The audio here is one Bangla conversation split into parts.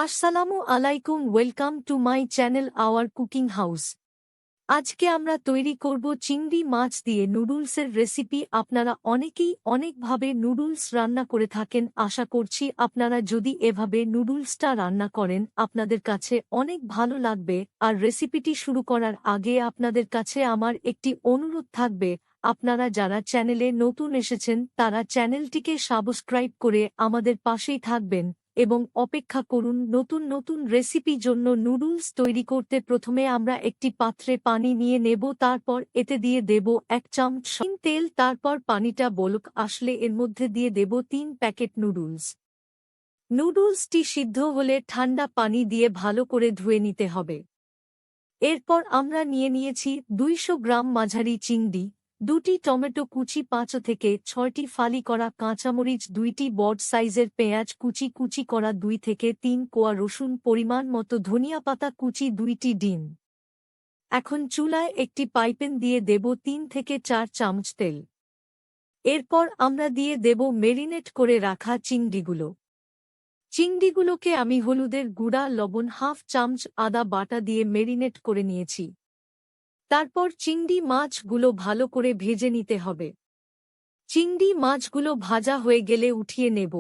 আসসালামু আলাইকুম, welcome to my channel hour cooking house. আজকে আমরা তৈরি করব চিংড়ি মাছ দিয়ে নুডলসের রেসিপি। আপনারা অনেকেই অনেকভাবে নুডলস রান্না করে থাকেন। আশা করছি আপনারা যদি এভাবে নুডলসটা রান্না করেন আপনাদের কাছে অনেক ভালো লাগবে। আর রেসিপিটি শুরু করার আগে আপনাদের কাছে আমার একটি অনুরোধ থাকবে, আপনারা যারা চ্যানেলে নতুন এসেছেন তারা চ্যানেলটিকে সাবস্ক্রাইব করে আমাদের পাশেই থাকবেন এবং অপেক্ষা করুন নতুন নতুন রেসিপি জন্য। নুডলস তৈরি করতে প্রথমে আমরা একটি পাত্রে পানি নিয়ে নেব, তারপর এতে দিয়ে দেব 1 চামচ তেল, তারপর পানিটা বলক আসলে এর মধ্যে দিয়ে দেব 3 প্যাকেট নুডলস। নুডলসটি সিদ্ধ হলে ঠান্ডা পানি দিয়ে ভালো করে ধুয়ে নিতে হবে। এরপর আমরা নিয়েছি 200 গ্রাম মাঝারি চিংড়ি, 2টি টমেটো কুচি, 5 থেকে 6টি ফালি করা কাঁচামরিচ, 2টি বড় সাইজের পেঁয়াজ কুচি করা, 2 থেকে 3 কোয়া রসুন, পরিমাণ মতো ধনিয়া পাতা কুচি, 2টি ডিম। এখন চুলায় একটি পাইপ্যান দিয়ে দেব 3 থেকে 4 চামচ তেল। এরপর আমরা দিয়ে দেব মেরিনেট করে রাখা চিংড়িগুলোকে আমি হলুদের গুঁড়া, লবণ, হাফ চামচ আদা বাটা দিয়ে মেরিনেট করে নিয়েছি। তারপর চিংড়ি মাছগুলো ভালো করে ভেজে নিতে হবে। চিংড়ি মাছগুলো ভাজা হয়ে গেলে উঠিয়ে নেব।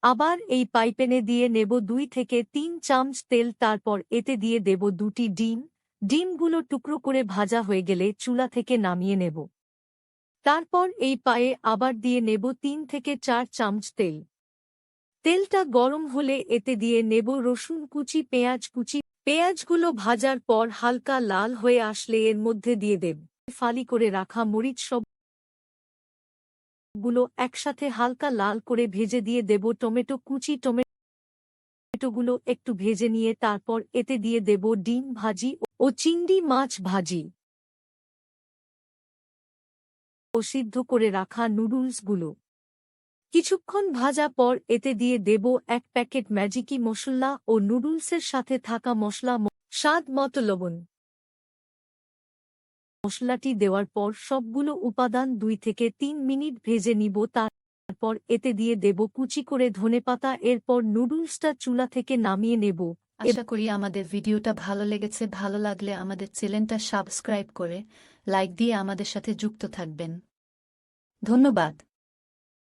আবার এই পাইপ্যানে দিয়ে নেব 2 থেকে 3 চামচ তেল, তারপর এতে দিয়ে দেব 2টি ডিম। ডিমগুলো টুকরো করে ভাজা হয়ে গেলে চুলা থেকে নামিয়ে নেব। তারপর এই পায়ে আবার দিয়ে নেব 3 থেকে 4 চামচ তেল। তেলটা গরম হলে এতে দিয়ে নেব রসুন কুচি, পেঁয়াজ কুচি। পেঁয়াজগুলো ভাজার পর হালকা লাল হয়ে আসলে এর মধ্যে দিয়ে দেব ফালি করে রাখা মরিচ। সবগুলো একসাথে হালকা লাল করে ভেজে দিয়ে দেব টমেটো কুচি। টমেটোগুলো একটু ভেজে নিয়ে তারপর এতে দিয়ে দেব ডিম ভাজি ও চিংড়ি মাছ ভাজি ও সিদ্ধ করে রাখা নুডলসগুলো। কিছুক্ষণ ভাজা পর এতে দিয়ে দেব 1 প্যাকেট ম্যাজিকি মশলা ও নুডলসের সাথে থাকা মশলা, স্বাদ মতো লবণ। মশলাটি দেওয়ার পর সবগুলো উপাদান 2 থেকে 3 মিনিট ভেজে নিব। তারপর এতে দিয়ে দেব কুচি করে ধনেপাতা। এরপর নুডলসটা চুলা থেকে নামিয়ে নেব। আশা করি আমাদের ভিডিওটা ভালো লেগেছে। ভালো লাগলে আমাদের চ্যানেলটা সাবস্ক্রাইব করে লাইক দিয়ে আমাদের সাথে যুক্ত থাকবেন। ধন্যবাদ।